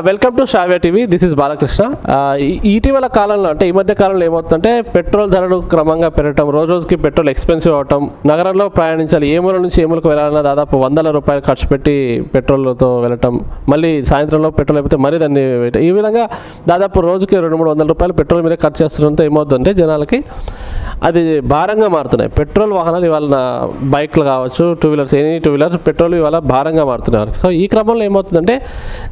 Welcome to Shravya TV. This is Balakrishna. ఇటీవల కాలంలో అంటే ఈ మధ్య కాలంలో ఏమవుతుందంటే పెట్రోల్ ధరలు క్రమంగా పెరగటం, రోజు రోజుకి పెట్రోల్ ఎక్స్పెన్సివ్ అవటం, నగరంలో ప్రయాణించాలి ఏ మూల నుంచి ఏ మూలకు వెళ్ళాలన్నా దాదాపు ₹100 ఖర్చు పెట్టి పెట్రోల్తో వెళ్ళటం, మళ్ళీ సాయంత్రంలో పెట్రోల్ అయిపోతే మరీ దాన్ని ఈ విధంగా దాదాపు రోజుకి ₹200-300 పెట్రోల్ మీద ఖర్చు చేస్తుంటే ఏమవుతుందంటే జనాలకి అది భారంగా మారుతున్నాయి. పెట్రోల్ వాహనాలు ఇవాళ బైక్లు కావచ్చు, two wheelers, any two wheelers petrol ఇవాళ భారంగా మారుతున్నారు. సో ఈ క్రమంలో ఏమవుతుందంటే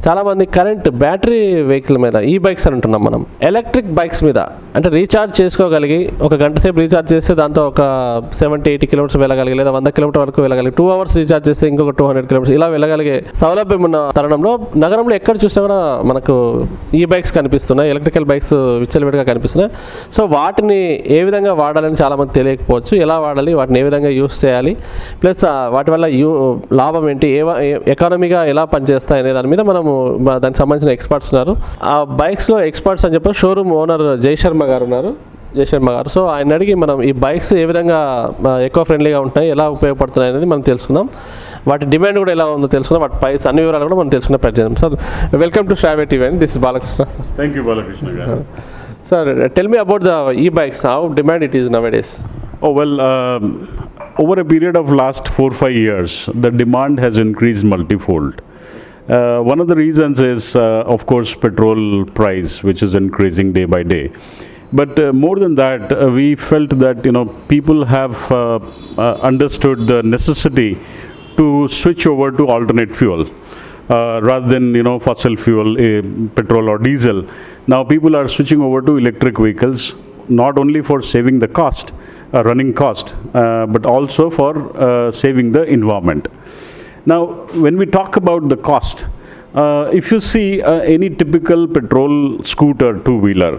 చాలామంది కరెంట్ బ్యాటరీ వెహికల్ మీద, ఈ బైక్స్ అని అంటున్నాం మనం, ఎలక్ట్రిక్ బైక్స్ మీద అంటే రీఛార్జ్ చేసుకోగలిగి ఒక గంట సేపు రీఛార్జ్ చేస్తే దాంతో ఒక 70-80 కిలోమీటర్స్ వెళ్ళగలిగి, లేదా 100 కిలోమీటర్ వరకు వెళ్ళగలిగి, 2 అవర్స్ రీఛార్జ్ చేస్తే ఇంకొక 200 కిలోమీటర్స్ ఇలా వెళ్ళగలిగే సౌలభ్యం ఉన్న తరుణంలో నగరంలో ఎక్కడ చూసినా కూడా మనకు ఈ బైక్స్ కనిపిస్తున్నాయి, ఎలక్ట్రికల్ బైక్స్ విచ్చలవిడిగా కనిపిస్తున్నాయి. సో వాటిని ఏ విధంగా వాడాలని చాలామంది తెలియకపోవచ్చు. ఎలా వాడాలి, వాటిని ఏ విధంగా యూస్ చేయాలి, ప్లస్ వాటి వల్ల లాభం ఏంటి, ఎకానమీగా ఎలా పనిచేస్తాయి అనే దాని మీద మనము దానికి సంబంధించిన ఎక్స్పర్ట్స్ ఉన్నారు. ఆ బైక్స్లో ఎక్స్పర్ట్స్ అని చెప్పి షోరూమ్ ఓనర్ జయశర్మ గారు ఉన్నారు. సో ఆయన అడిగి మనం ఈ బైక్స్ ఏ విధంగా ఎక్కువ ఫ్రెండ్లీగా ఉంటాయి, ఎలా ఉపయోగపడుతున్నాయి అనేది మనం తెలుసుకుందాం. వాటి డిమాండ్ కూడా ఎలా ఉందో తెలుసుకుందాం, వాటి ప్రైస్ అన్ని వివరాలు కూడా మనం తెలుసుకునే ప్రయత్నం. Sir, welcome to Shravya TV. This is Balakrishna. Sir, thank you Balakrishna garu. Sir, tell me about the e-bikes, how demand it is nowadays. Oh well, over a period of last 4-5 years, the demand has increased multifold. One of the reasons is, of course, petrol price, which is increasing day by day. But more than that, we felt that people have understood the necessity to switch over to alternate fuel. Rather than fossil fuel, petrol or diesel. Now people are switching over to electric vehicles, not only for saving the cost, running cost, but also for saving the environment. Now when we talk about the cost, if you see any typical petrol scooter two-wheeler,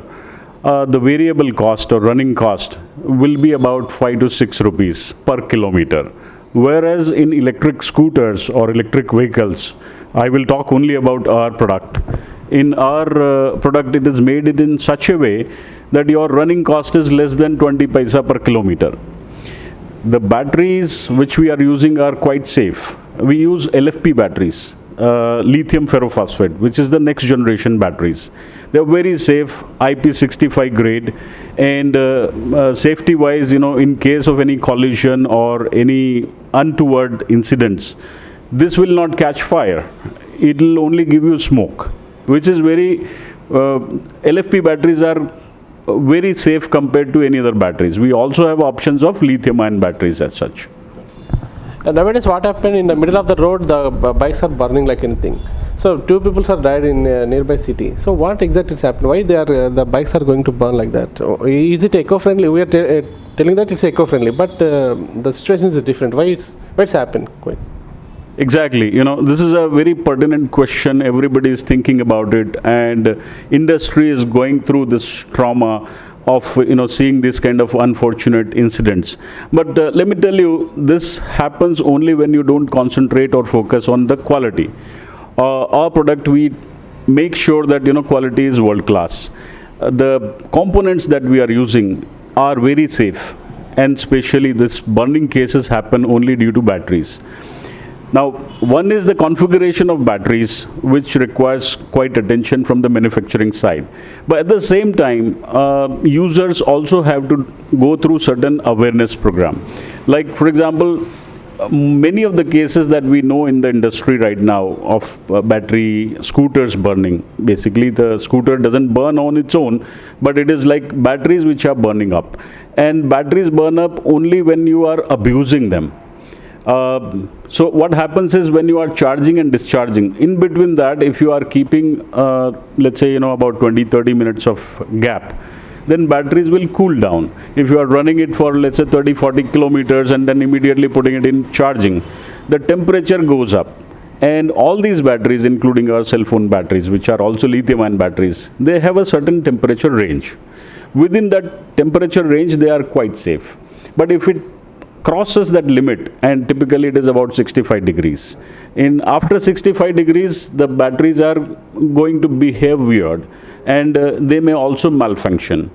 the variable cost or running cost will be about 5 to 6 rupees per kilometer. Whereas in electric scooters or electric vehicles, I will talk only about our product. In our product, it is made it in such a way that your running cost is less than 20 paisa per kilometer. The batteries which we are using are quite safe. We use LFP batteries, lithium ferrophosphate, which is the next generation batteries. They are very safe, IP65 grade, and safety wise, in case of any collision or any untoward incidents, this will not catch fire. It will only give you smoke, which is very LFP batteries are very safe compared to any other batteries. We also have options of lithium ion batteries as such. And nowadays what happened, in the middle of the road the bikes are burning like anything. So 2 people are died in nearby city. So what exactly is happening? Why the bikes are going to burn like that? Is it eco-friendly? We are telling that it's eco-friendly, but the situation is different. Why it's happened? Quite. Exactly. This is a very pertinent question. Everybody is thinking about it, and industry is going through this trauma of seeing this kind of unfortunate incidents. But let me tell you, this happens only when you don't concentrate or focus on the quality. Our product, we make sure that quality is world class. The components that we are using are very safe, and especially this burning cases happen only due to batteries. Now, one is the configuration of batteries, which requires quite attention from the manufacturing side. But at the same time, users also have to go through certain awareness program. Like, for example, many of the cases that we know in the industry right now of battery scooters burning. Basically, the scooter doesn't burn on its own, but it is like batteries which are burning up. And batteries burn up only when you are abusing them. So what happens is, when you are charging and discharging, in between that, if you are keeping let's say about 20-30 minutes of gap, then batteries will cool down. If you are running it for let's say 30-40 kilometers and then immediately putting it in charging, the temperature goes up. And all these batteries, including our cell phone batteries, which are also lithium ion batteries, they have a certain temperature range. Within that temperature range, they are quite safe. But if it crosses that limit, and typically it is about 65 degrees. After 65 degrees, the batteries are going to behave weird, and they may also malfunction.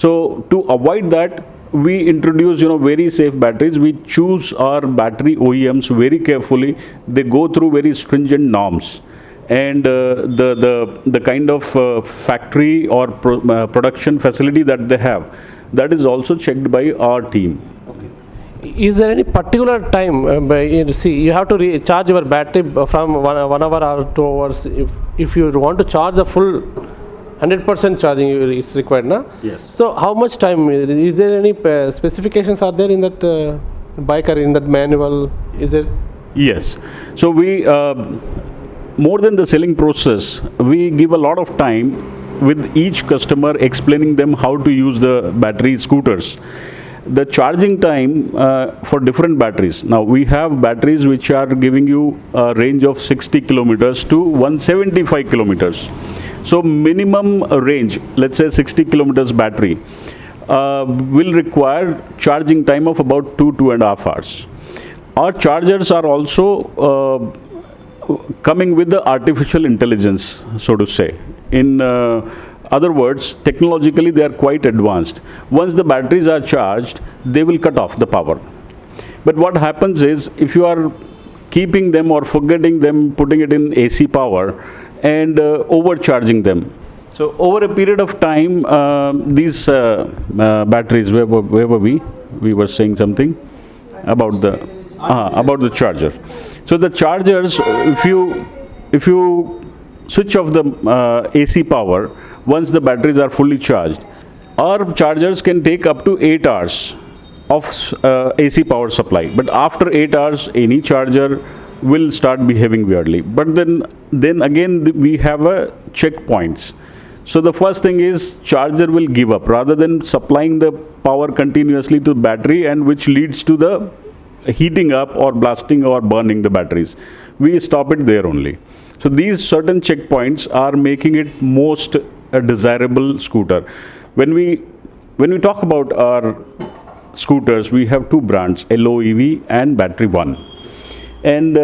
So to avoid that, we introduce very safe batteries. We choose our battery OEMs very carefully. They go through very stringent norms, and the kind of factory or production facility that they have, that is also checked by our team. Is there any particular time? You have to recharge your battery from 1 hour or 2 hours. If you want to charge the full 100% charging, it's required, na? Yes. So how much time? Is there any specifications are there in that bike or in that manual? Is there? Yes. So we, more than the selling process, we give a lot of time with each customer, explaining them how to use the battery scooters. The charging time for different batteries. Now we have batteries which are giving you a range of 60 kilometers to 175 kilometers. So minimum range, let's say 60 kilometers battery, will require charging time of about 2.5 hours. Our chargers are also coming with the artificial intelligence, so to say. In other words, technologically they are quite advanced. Once the batteries are charged, they will cut off the power. But what happens is, if you are keeping them or forgetting them, putting it in AC power and overcharging them, so over a period of time, these batteries, where were we? We were saying something about the charger. So the chargers, if you switch off the AC power, once the batteries are fully charged, our chargers can take up to 8 hours of AC power supply. But after 8 hours, any charger will start behaving weirdly. But then again, we have a checkpoints. So the first thing is, charger will give up rather than supplying the power continuously to battery, and which leads to the heating up or blasting or burning the batteries. We stop it there only. So these certain checkpoints are making it most a desirable scooter. When we talk about our scooters, we have two brands, LOEV and Battery One, and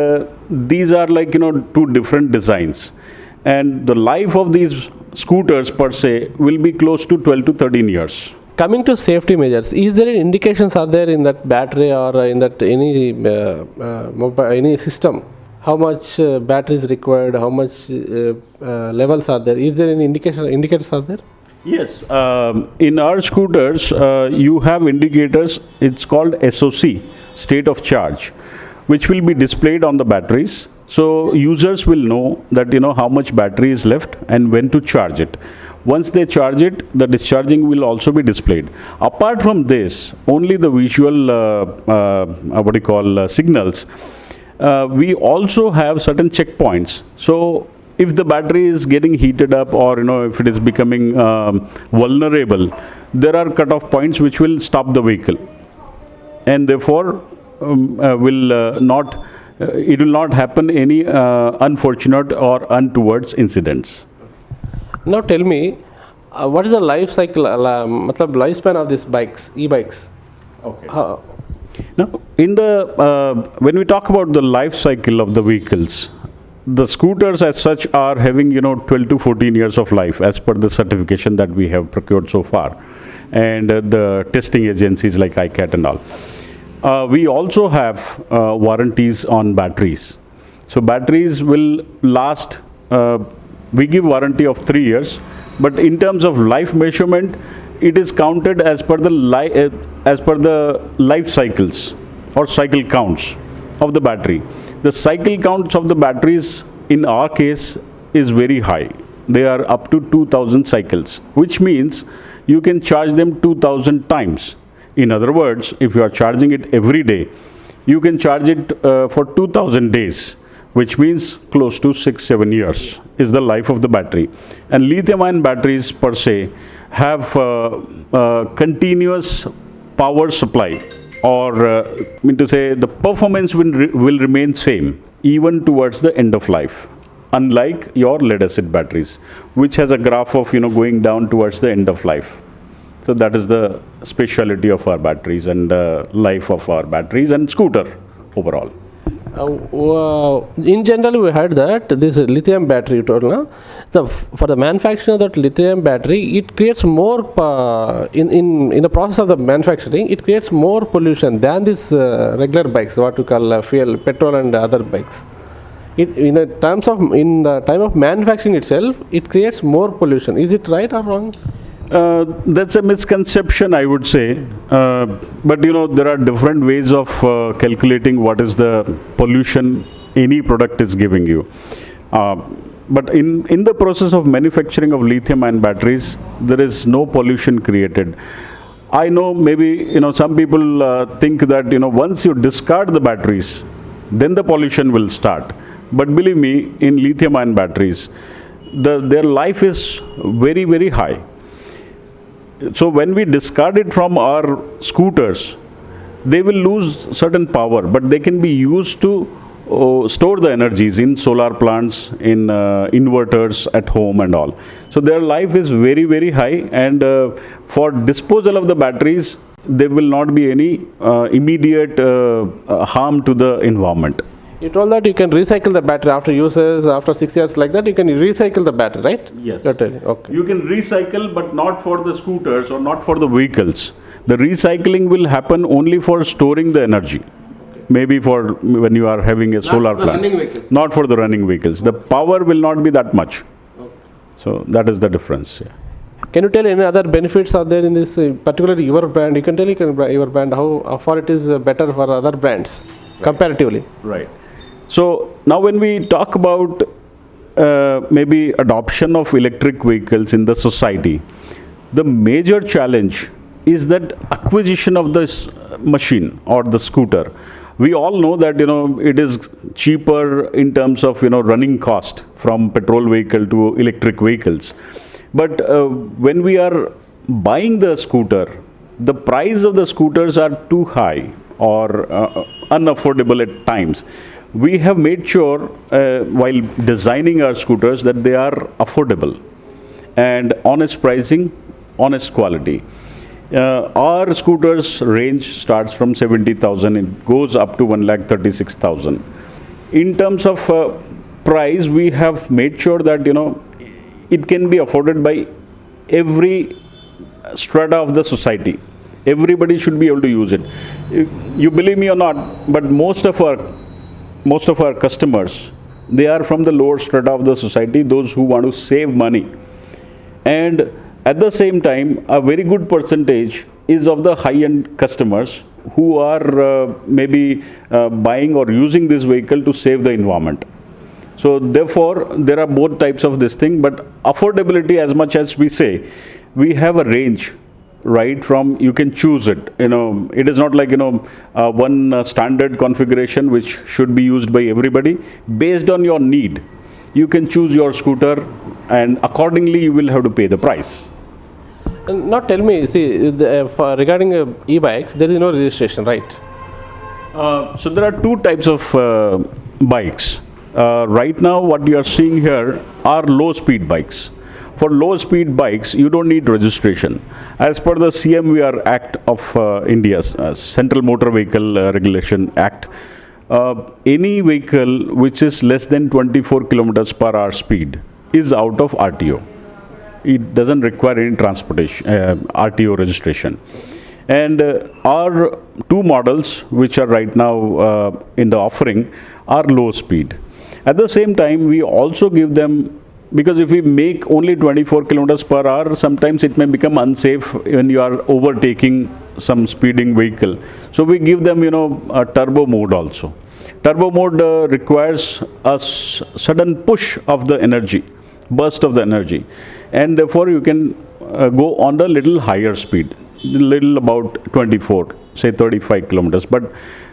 these are like two different designs, and the life of these scooters per se will be close to 12 to 13 years. Coming to safety measures, is there any indications are there in that battery or in that any mobile, any system? How much battery is required? How much levels are there? Is there any indicators are there? Yes, in our scooters, you have indicators. It's called SOC, state of charge, which will be displayed on the batteries. So users will know that how much battery is left and when to charge it. Once they charge it, the discharging will also be displayed. Apart from this, only the visual signals. We also have certain checkpoints. So if the battery is getting heated up, or if it is becoming vulnerable, there are cutoff points which will stop the vehicle, and therefore it will not happen any unfortunate or untoward incidents. Now tell me, what is the life cycle, lifespan of these bikes, e-bikes? Okay. Now, when we talk about the life cycle of the vehicles, the scooters as such are having 12 to 14 years of life as per the certification that we have procured so far, and the testing agencies like ICAT and all. We also have warranties on batteries. So batteries will last. We give warranty of 3 years, but in terms of life measurement, it is counted as per the life cycles or cycle counts of the battery. The cycle counts of the batteries in our case is very high. They are up to 2000 cycles, which means you can charge them 2000 times. In other words, if you are charging it every day, you can charge it for 2000 days, which means close to 6-7 years is the life of the battery. And lithium-ion batteries per se have continuous power supply, or the performance will remain same even towards the end of life, unlike your lead-acid batteries, which has a graph of going down towards the end of life. So that is the speciality of our batteries and life of our batteries and scooter overall. In general, we heard that this lithium battery, you told, no? So for the manufacturing of that lithium battery, it creates more in the process of the manufacturing, it creates more pollution than this regular bikes, what we call fuel, petrol and other bikes. in the time of manufacturing itself, it creates more pollution. Is it right or wrong? That's a misconception, I would say. But there are different ways of calculating what is the pollution any product is giving you. But in the process of manufacturing of lithium-ion batteries, there is no pollution created. I know maybe some people think that once you discard the batteries, then the pollution will start. But believe me, in lithium-ion batteries, their life is very, very high. So when we discard it from our scooters, they will lose certain power, but they can be used to store the energies in solar plants, in inverters at home and all. So their life is very, very high, and for disposal of the batteries, there will not be any immediate harm to the environment. You told that you can recycle the battery after uses, after 6 years like that, you can recycle the battery, right? Yes. You're telling, okay. You can recycle, but not for the scooters or not for the vehicles. The recycling will happen only for storing the energy. Maybe for when you are having a solar plant. Not for the running vehicles. The power will not be that much. Okay. So that is the difference. Yeah. Can you tell any other benefits are there in this, particularly your brand? You can tell your brand how far it is better for other brands comparatively. Right. So now when we talk about maybe adoption of electric vehicles in the society, the major challenge is that acquisition of this machine or the scooter. We all know that it is cheaper in terms of running cost from petrol vehicle to electric vehicles. But when we are buying the scooter, the price of the scooters are too high or unaffordable at times. We have made sure while designing our scooters that they are affordable and honest pricing, honest quality. Our scooters range starts from 70,000, it goes up to 1,36,000. In terms of price, we have made sure that it can be afforded by every strata of the society. Everybody should be able to use it. You believe me or not, but most of our customers, they are from the lower strata of the society, those who want to save money. And at the same time, a very good percentage is of the high-end customers who are maybe buying or using this vehicle to save the environment. So therefore, there are both types of this thing, but affordability, as much as we say, we have a range. Right from you can choose it. It is not like one standard configuration which should be used by everybody. Based on your need, you can choose your scooter, and accordingly you will have to pay the price. And now tell me, see, regarding e-bikes, there is no registration, right? So there are two types of bikes. Right now, what you are seeing here are low-speed bikes. For low-speed bikes, you don't need registration. As per the CMVR Act of India's Central Motor Vehicle Regulation Act, any vehicle which is less than 24 kilometers per hour speed is out of RTO. It doesn't require any transportation RTO registration. And our two models which are right now in the offering are low speed. At the same time, we also give them, because if we make only 24 kilometers per hour, sometimes it may become unsafe when you are overtaking some speeding vehicle. So we give them, a turbo mode also. Turbo mode requires a sudden push of the energy, burst of the energy, and therefore you can go on the little higher speed, little about 24, say 35 kilometers. But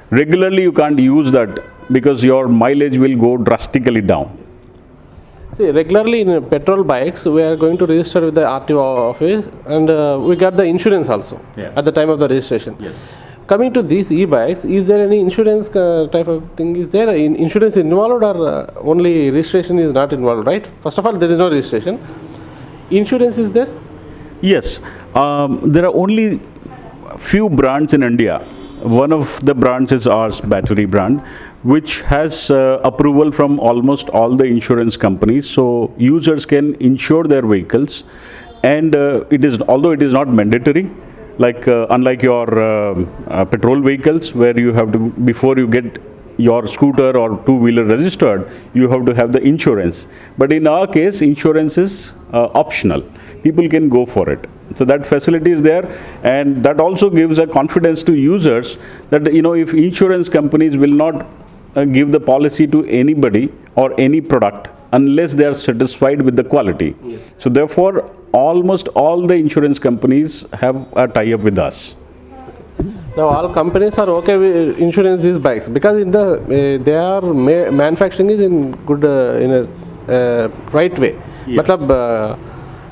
regularly you can't use that because your mileage will go drastically down. See, regularly in petrol bikes, we are going to register with the RTO office, and we got the insurance also at the time of the registration. Yes. Coming to these e-bikes, is there any insurance type of thing? Is there insurance involved, or only registration is not involved, right? First of all, there is no registration. Insurance is there? Yes. There are only few brands in India. One of the brands is ours, battery brand, which has approval from almost all the insurance companies. So users can insure their vehicles, and although it is not mandatory, like unlike your petrol vehicles, where you have to, before you get your scooter or two-wheeler registered, you have to have the insurance. But in our case, insurance is optional. People can go for it. So that facility is there, and that also gives a confidence to users that, if insurance companies will not give the policy to anybody or any product unless they are satisfied with the quality. Yes. So therefore, almost all the insurance companies have a tie-up with us. Now all companies are okay with insurance these bikes because in the they are manufacturing is in good in a right way. Yes. Matlab,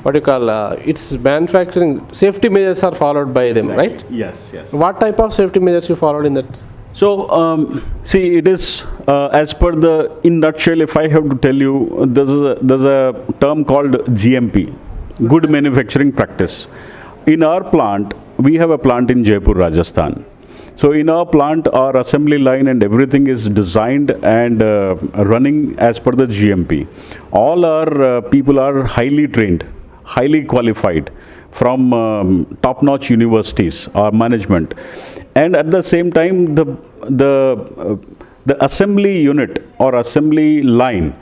what you call it's manufacturing safety measures are followed by them, right? Yes, yes. What type of safety measures you followed in that? So, see, it is as per the, in nutshell, if I have to tell you, there's a term called GMP, Good Manufacturing Practice. In our plant, we have a plant in Jaipur, Rajasthan. So in our plant, our assembly line and everything is designed and running as per the GMP. All our people are highly trained, highly qualified from top-notch universities or management. And at the same time, the assembly unit or assembly line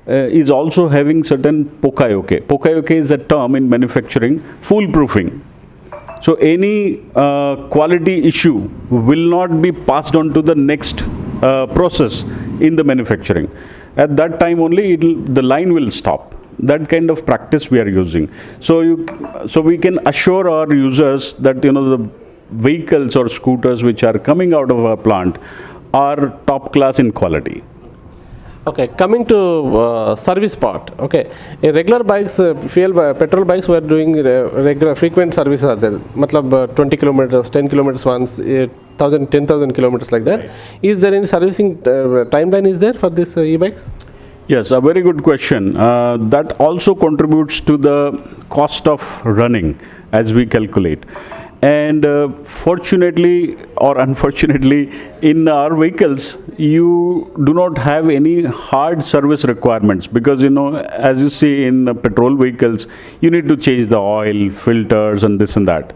is also having certain pokayoke. Pokayoke is a term in manufacturing, foolproofing. So any quality issue will not be passed on to the next process in the manufacturing. At that time only the line will stop. That kind of practice we are using. So we can assure our users that the vehicles or scooters which are coming out of our plant are top class in quality. Okay, coming to service part. Okay, regular bikes, petrol bikes were doing regular frequent services are there. Matlab 20 kilometers, 10 kilometers once, 10,000 kilometers like that. Right. Is there any servicing timeline is there for these e-bikes? Yes, a very good question. That also contributes to the cost of running as we calculate. And fortunately or unfortunately, in our vehicles, you do not have any hard service requirements because, as you see in petrol vehicles, you need to change the oil, filters and this and that.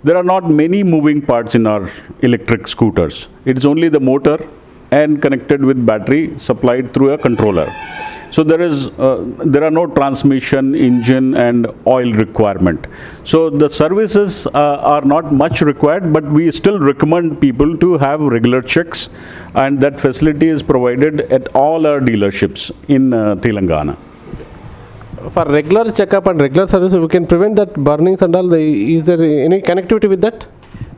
There are not many moving parts in our electric scooters. It's only the motor and connected with battery supplied through a controller. So there are no transmission, engine and oil requirement. So the services are not much required, but we still recommend people to have regular checks, and that facility is provided at all our dealerships in Telangana. For regular checkup and regular service, we can prevent that burnings and all. Is there any connectivity with that?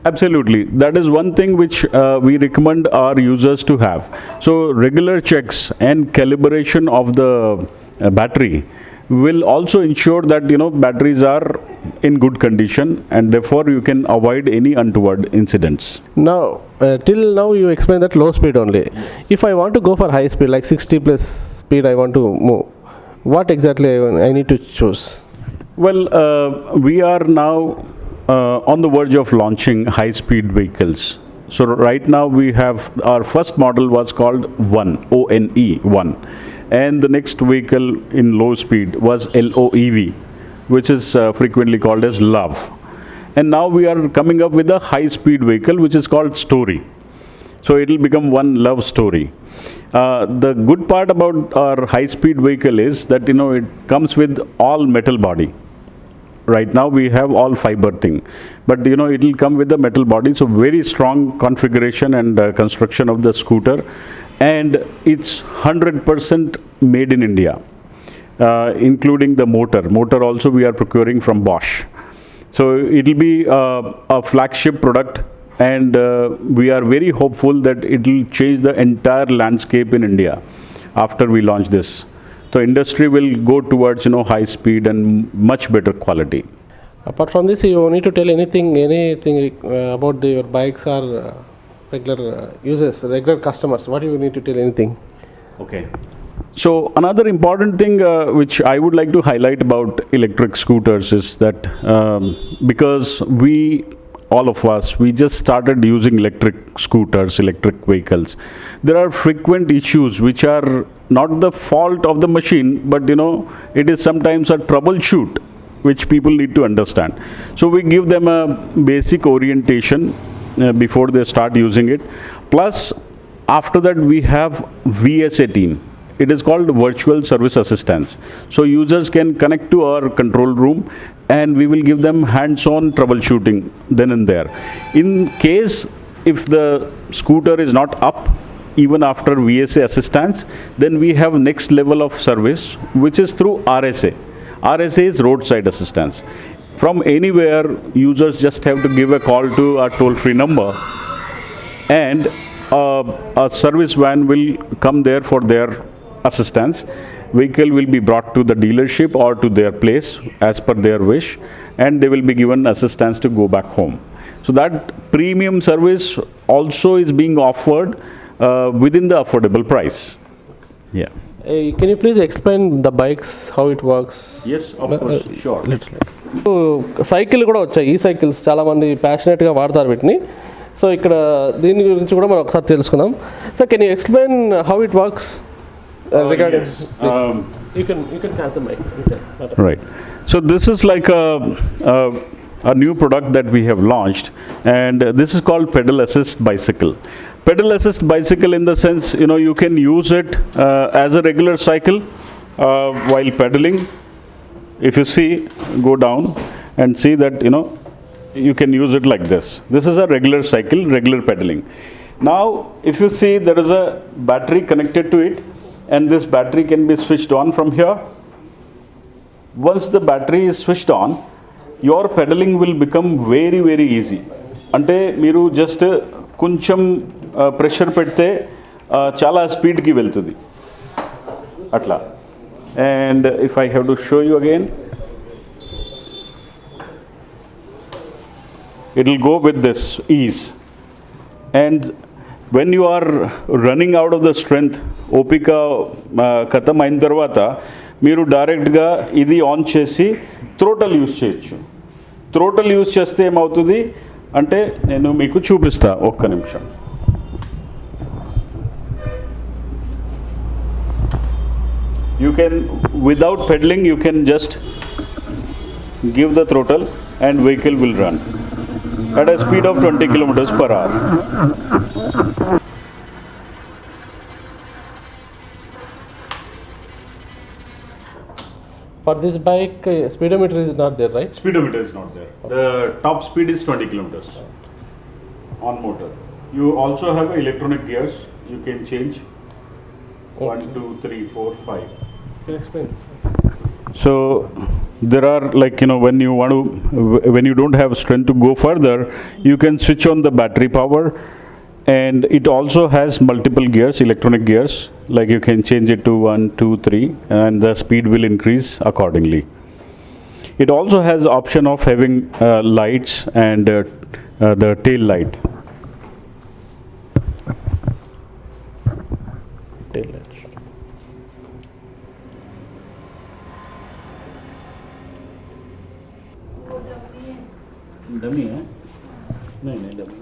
Absolutely. That is one thing which we recommend our users to have. So regular checks and calibration of the battery will also ensure that batteries are in good condition, and therefore you can avoid any untoward incidents. Now, till now you explained that low speed only. If I want to go for high speed, like 60 plus speed I want to move, what exactly I need to choose? Well, we are now on the verge of launching high-speed vehicles. So right now we have our first model was called ONE, O-N-E, ONE, and the next vehicle in low speed was LOEV, which is frequently called as Love. And now we are coming up with a high-speed vehicle which is called Story. So it will become One Love Story. The good part about our high-speed vehicle is that it comes with all metal body. Right now we have all fiber thing, but it will come with the metal body, so very strong configuration and construction of the scooter, and it's 100% made in India, including the motor also we are procuring from Bosch. So it will be a flagship product, and we are very hopeful that it will change the entire landscape in India after we launch this. So industry will go towards high speed and much better quality. Apart from this, you need to tell anything about your bikes or regular users, regular customers. What do you need to tell anything? Okay. So another important thing which I would like to highlight about electric scooters is that because all of us, we just started using electric scooters, electric vehicles. There are frequent issues which are not the fault of the machine, but it is sometimes a troubleshoot which people need to understand. So we give them a basic orientation before they start using it. Plus, After that, we have VSA team. It is called virtual service assistance. So users can connect to our control room and we will give them hands-on troubleshooting then and there. In case if the scooter is not up even after VSA assistance, then we have next level of service which is through RSA. RSA is roadside assistance. From anywhere, users just have to give a call to our toll-free number and a service van will come there for their assistance. Vehicle will be brought to the dealership or to their place as per their wish, and they will be given assistance to go back home. So that premium service also is being offered within the affordable price. Yeah. Can you please explain the bikes, how it works? Yes, of course, sure. Cycle కూడా వచ్చాయి, ఈ cycles చాలామంది ప్యాషనెట్గా వాడతారు వీటిని. So ఇక్కడ దీని గురించి కూడా మనం ఒకసారి తెలుసుకుందాం. So can you explain how it works regarding you can catch the mic. Right. So this is like a new product that we have launched, and this is called pedal assist bicycle. Pedal assist bicycle in the sense, you can use it as a regular cycle while pedaling. If you see, go down and see that, you can use it like this. This is a regular cycle, regular pedaling. Now, if you see, there is a battery connected to it, and this battery can be switched on from here. Once the battery is switched on, your pedaling will become very, very easy. Ante meeru just koncham pressure pedte chala speed ki veltudi atla. And if I have to show you again, it will go with this ease. And when you are running out of the strength, opika khatam ayin tarvata మీరు డైరెక్ట్గా ఇది on చేసి throttle use చేయొచ్చు. Throttle use చేస్తే ఏమవుతుంది అంటే నేను మీకు చూపిస్తా, ఒక్క నిమిషం. You can, without pedaling, you can just give the throttle and vehicle will run at a speed of 20 kilometers per hour. For this bike, speedometer is not there, right? Speedometer is not there. The top speed is 20 kilometers on motor. You also have electronic gears. You can change 1, 2, 3, 4, 5. Can you explain? So there are, like, when you don't have strength to go further, you can switch on the battery power, and it also has multiple gears, electronic gears, like you can change it to 1, 2, 3, and the speed will increase accordingly. It also has option of having lights and the tail light. Tail light. Dummy hai? नहीं dummy.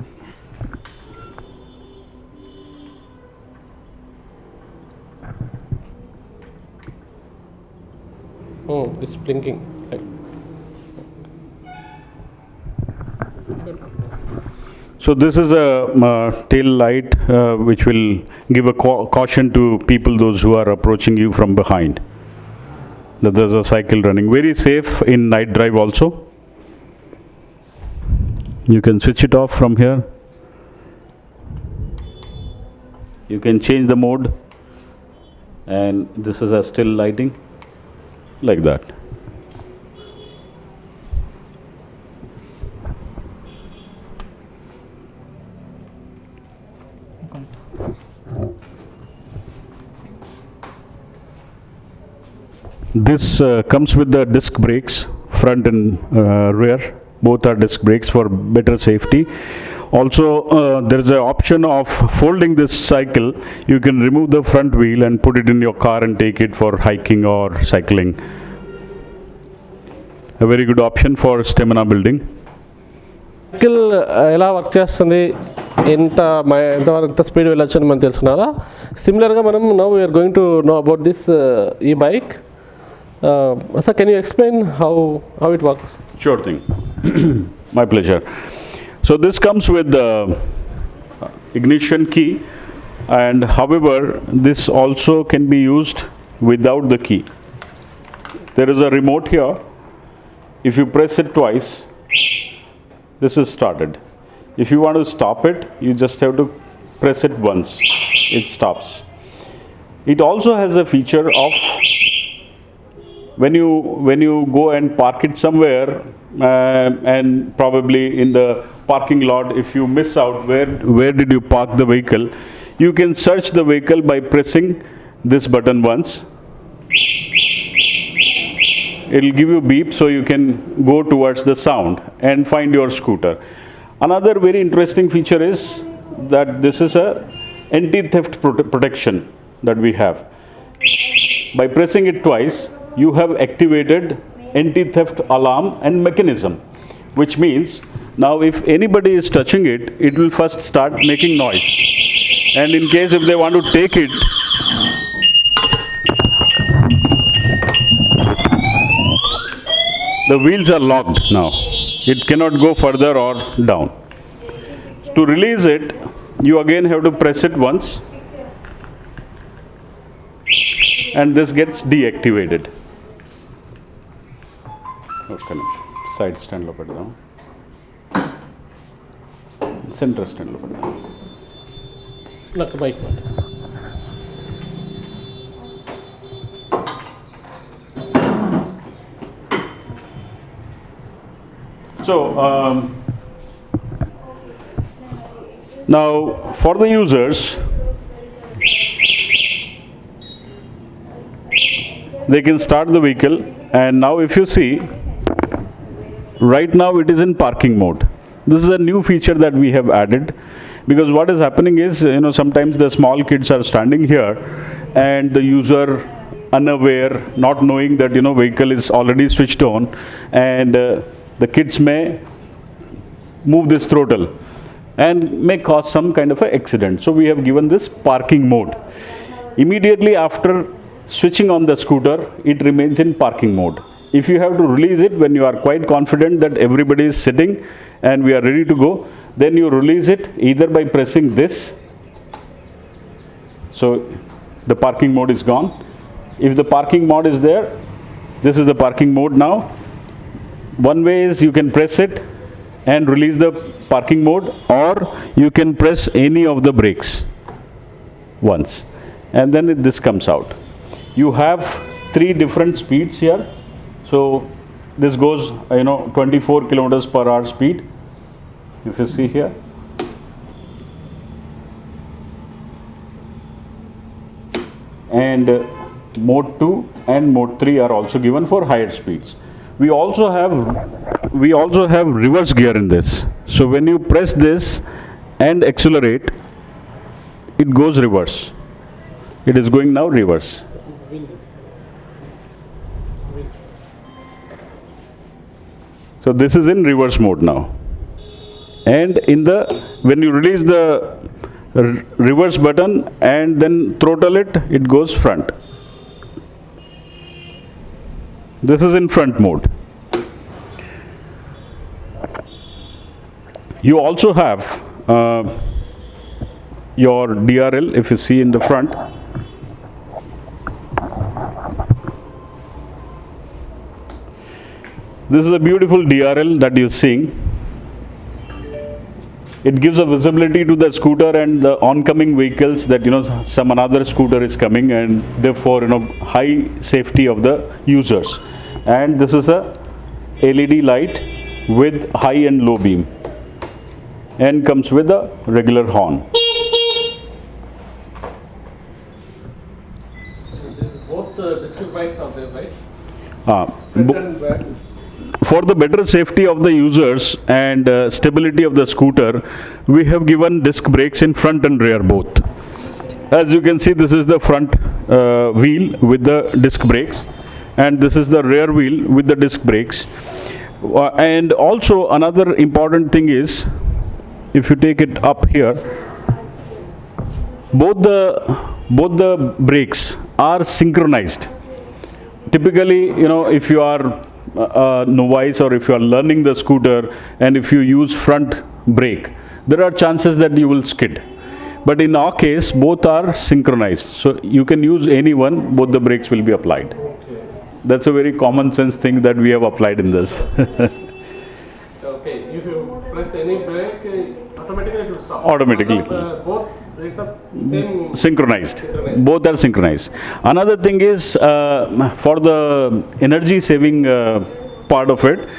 Oh, it's blinking. So this is a tail light which will give a caution to people, those who are approaching you from behind, that there's a cycle running. Very safe in night drive also. You can switch it off from here. You can change the mode, and this is a still lighting, like that. This comes with the disc brakes, front and rear. Both are disc brakes for better safety. Also, there is an option of folding this cycle. You can remove the front wheel and put it in your car and take it for hiking or cycling. A very good option for stamina building. Cycle ఎలా work చేస్తుంది, ఎంత speed వెళ్ళొచ్చు అని మనం తెలుసుకున్నారా. సిమిలర్గా మనం now we're going to know about this ఈ bike. So can you explain how it works? Sure thing. My pleasure. So this comes with the ignition key, And however, this also can be used without the key. There is a remote here. If you press it twice, this is started. If you want to stop it, you just have to press it once. It stops. It also has a feature of when you go and park it somewhere, and probably in the parking lot, if you miss out where did you park the vehicle, you can search the vehicle by pressing this button once. It will give you beep, so you can go towards the sound and find your scooter. Another very interesting feature is that this is a anti-theft protection that we have. By pressing it twice, you have activated anti-theft alarm and mechanism, which means now if anybody is touching it, it will first start making noise. And in case if they want to take it, the wheels are locked now. It cannot go further or down. To release it, you again have to press it once, and this gets deactivated. Okay, side stand lo peddaam. Center stand lo peddaam. నాకు bike So, now for the users, they can start the vehicle, and now if you see, right now it is in parking mode. This is a new feature that we have added, because what is happening is, sometimes the small kids are standing here and the user unaware, not knowing that, vehicle is already switched on, and the kids may move this throttle and may cause some kind of an accident. So we have given this parking mode. Immediately after switching on the scooter, it remains in parking mode. If you have to release it when you are quite confident that everybody is sitting and we are ready to go, then you release it either by pressing this. So the parking mode is gone. If the parking mode is there, this is the parking mode now. One way is you can press it and release the parking mode, or you can press any of the brakes once, and then this comes out. You have 3 different speeds here. So this goes 24 kilometers per hour speed, if you see here. And mode 2 and mode 3 are also given for higher speeds. We also have reverse gear in this. So when you press this and accelerate, it goes reverse. It is going now reverse. So this is in reverse mode now. And when you release the reverse button and then throttle it, it goes front. This is in front mode. You also have your DRL, if you see in the front. This is a beautiful DRL that you're seeing. It gives a visibility to the scooter and the oncoming vehicles that some another scooter is coming, and therefore high safety of the users. And this is a LED light with high and low beam, and comes with a regular horn. Both district bikes are there, right? For the better safety of the users and stability of the scooter, we have given disc brakes in front and rear both. As you can see, this is the front wheel with the disc brakes, and this is the rear wheel with the disc brakes. And also another important thing is, if you take it up here, both the brakes are synchronized. Typically, if you are novice or if you are learning the scooter and if you use front brake, there are chances that you will skid. But in our case, both are synchronized. So you can use any one, both the brakes will be applied. That's a very common sense thing that we have applied in this. Okay, if you press any brake, automatically it will stop. Automatically. Both brakes are same. Synchronized. Both are synchronized. Another thing is for the energy saving part of it,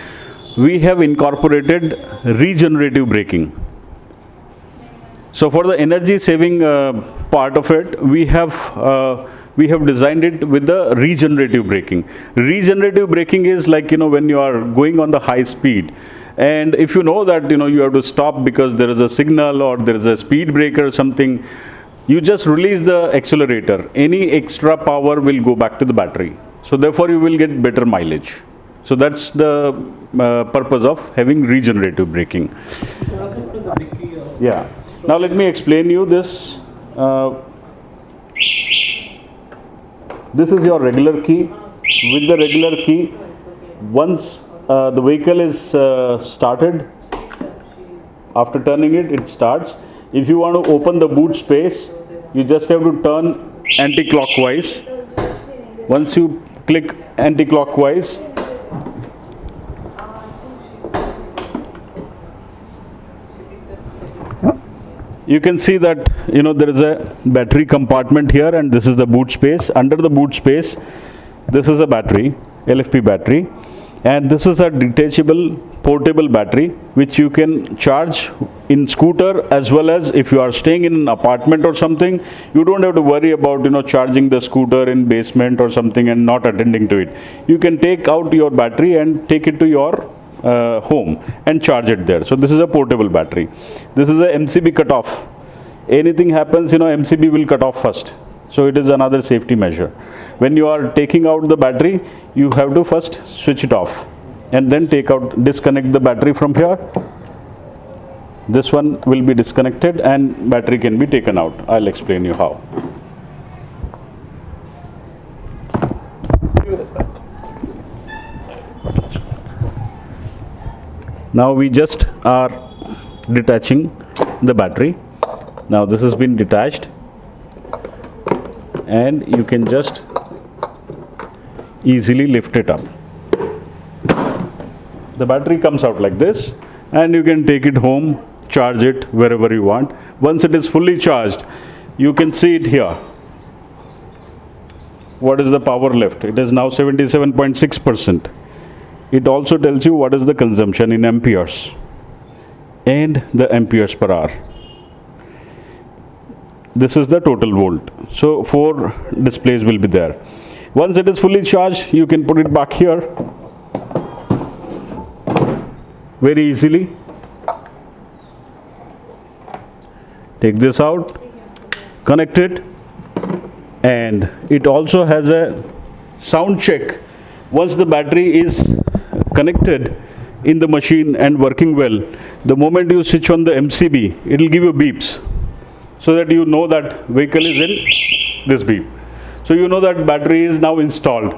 we have incorporated regenerative braking. So for the energy saving part of it, we have designed it with the regenerative braking. Regenerative braking is like, when you are going on the high speed, and if you know that, you have to stop because there is a signal or there is a speed breaker or something, you just release the accelerator. Any extra power will go back to the battery. So therefore you will get better mileage. So that's the purpose of having regenerative braking. Yeah. Now let me explain you this. This is your regular key. With the regular key, once the vehicle is started, after turning it, it starts. If you want to open the boot space, you just have to turn anti-clockwise. Once you click anti-clockwise, you can see that there is a battery compartment here, and this is the boot space. Under the boot space, this is a battery, LFP battery, and this is a detachable portable battery which you can charge in scooter, as well as if you are staying in an apartment or something, you don't have to worry about charging the scooter in basement or something and not attending to it. You can take out your battery and take it to your home and charge it there. So this is a portable battery. This is a MCB cutoff. Anything happens, MCB will cut off first. So it is another safety measure. When you are taking out the battery, you have to first switch it off and then disconnect the battery from here. This one will be disconnected and battery can be taken out. I'll explain you how. Now we just are detaching the battery. Now this has been detached, and you can just easily lift it up. The battery comes out like this, and you can take it home, charge it wherever you want. Once it is fully charged, you can see it here. What is the power left? It is now 77.6%. It also tells you what is the consumption in amperes and the amperes per hour. This is the total volt. So 4 displays will be there. Once it is fully charged, you can put it back here very easily. Take this out, connect it, and it also has a sound check. Once the battery is connected in the machine and working well, the moment you switch on the MCB, it will give you beeps, so that you know that vehicle is in this beep. So you know that battery is now installed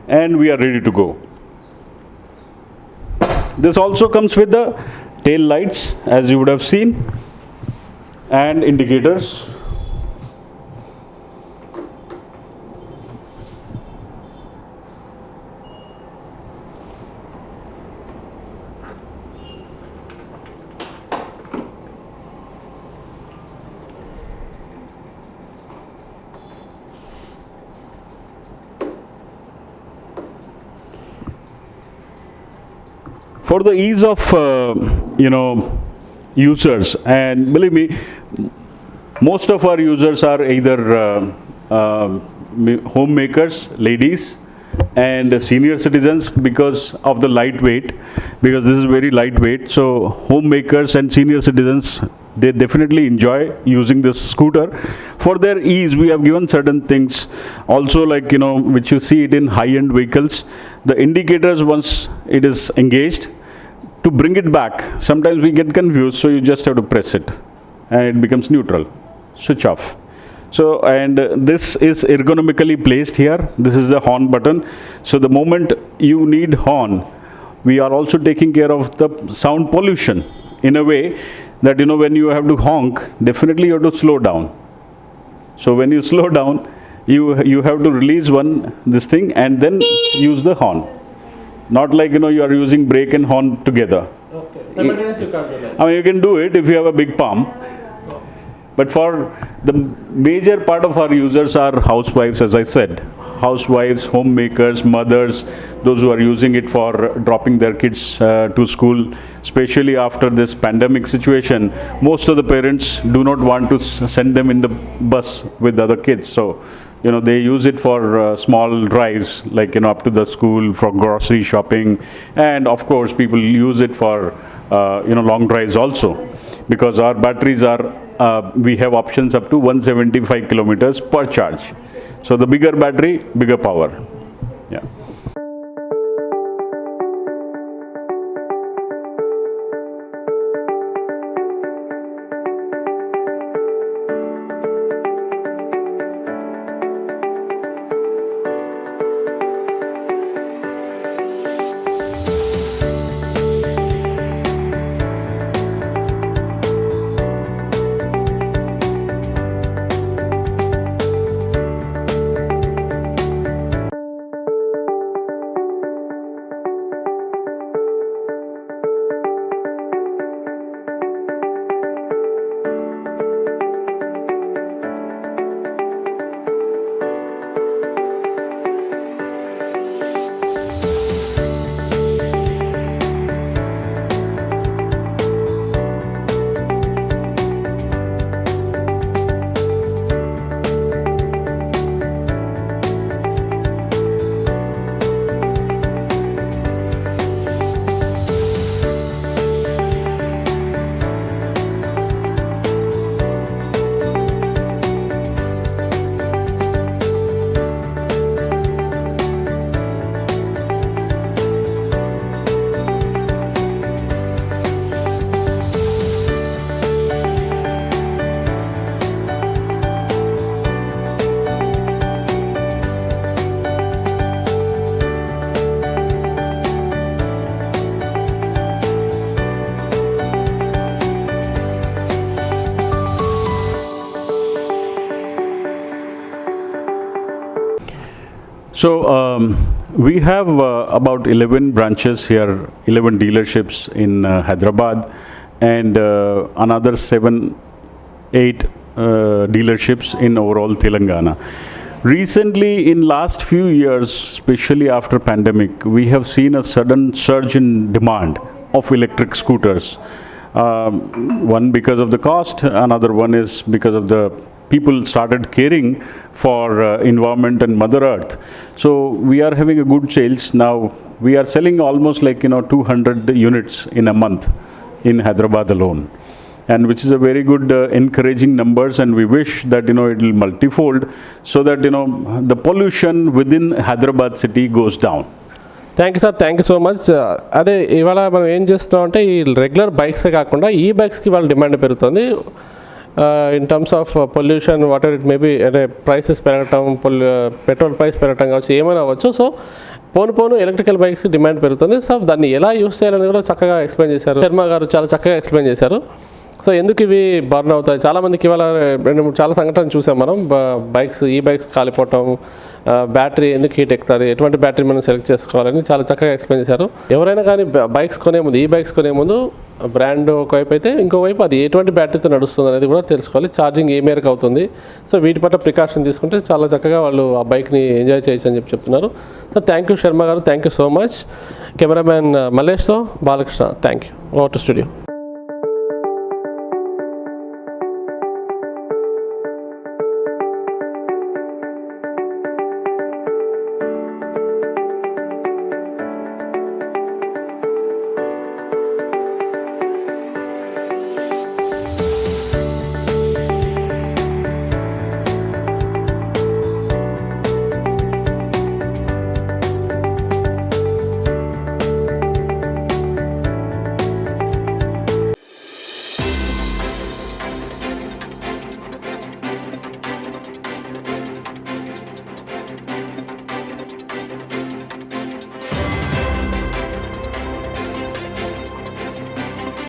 and we are ready to go. This also comes with the tail lights, as you would have seen, and indicators. For the ease of users, and believe me, most of our users are either homemakers, ladies, and senior citizens, because of the lightweight, because this is very lightweight. So homemakers and senior citizens, they definitely enjoy using this scooter. For their ease, we have given certain things also, like which you see it in high-end vehicles. The indicators, once it is engaged, to bring it back, sometimes we get confused, so you just have to press it and it becomes neutral, switch off. So, and this is ergonomically placed here. This is the horn button. So the moment you need horn, we are also taking care of the sound pollution. In a way, that when you have to honk, definitely you have to slow down. So when you slow down, you have to release this thing and then use the horn. Not like you are using brake and horn together. Okay. Simultaneously you can't do that. I mean, you can do it if you have a big palm. But for the major part of our users are housewives, as I said. Housewives, homemakers, mothers, those who are using it for dropping their kids to school, especially after this pandemic situation. Most of the parents do not want to send them in the bus with other kids. So, they use it for small drives, like, up to the school, for grocery shopping. And of course, people use it for, long drives also. Because our batteries are, we have options up to 175 kilometers per charge. So the bigger battery, bigger power. Yeah. So we have about 11 branches here, 11 dealerships in Hyderabad, and another 7-8 dealerships in overall Telangana. Recently, in last few years, especially after pandemic, we have seen a sudden surge in demand of electric scooters. One because of the cost, another one is because of the people started caring for environment and Mother Earth. So we are having a good sales now. We are selling almost like 200 units in a month in Hyderabad alone, and which is a very good encouraging numbers, and we wish that it will multifold so that the pollution within Hyderabad city goes down. Thank you sir, thank you so much. అదే ఇవాళ మనం ఏం చేస్తున్నాం అంటే ఈ regular బైక్సే కాకుండా ఈ బైక్స్కి వాళ్ళ డిమాండ్ పెరుగుతుంది. In terms of pollution what ever it maybe, అంటే ప్రైసెస్ పెరగటం, పెట్రోల్ ప్రైస్ పెరగటం కావచ్చు, ఏమైనా అవ్వచ్చు. సో పోను ఎలక్ట్రికల్ బైక్స్కి డిమాండ్ పెరుగుతుంది. సో దాన్ని ఎలా యూస్ చేయాలని కూడా చక్కగా ఎక్స్ప్లెయిన్ చేశారు శర్మ గారు, చాలా చక్కగా ఎక్స్ప్లెయిన్ చేశారు. సో ఎందుకు ఇవి బర్న్ అవుతాయి, చాలామందికి ఇవాళ చాలా సంఘటనలు చూసాం మనం. ఈ బైక్స్ కాలిపోవటం, బ్యాటరీ ఎందుకు హీట్ ఎక్కుతుంది, ఎటువంటి బ్యాటరీ మనం సెలెక్ట్ చేసుకోవాలని చాలా చక్కగా ఎక్స్ప్లెయిన్ చేశారు. ఎవరైనా కానీ బైక్స్ కొనే ముందు, ఈ బైక్స్ కొనే ముందు బ్రాండ్ ఒకవైపు అయితే ఇంకోవైపు అది ఎటువంటి బ్యాటరీతో నడుస్తుంది అనేది కూడా తెలుసుకోవాలి. ఛార్జింగ్ ఏ మేరకు అవుతుంది. సో వీటి పట్ల ప్రికాషన్ తీసుకుంటే చాలా చక్కగా వాళ్ళు ఆ బైక్ని ఎంజాయ్ చేయొచ్చు అని చెప్తున్నారు. సో థ్యాంక్ యూ శర్మ గారు, thank you so much. Cameraman మల్లేష్తో Balakrishna, thank you. Over to studio.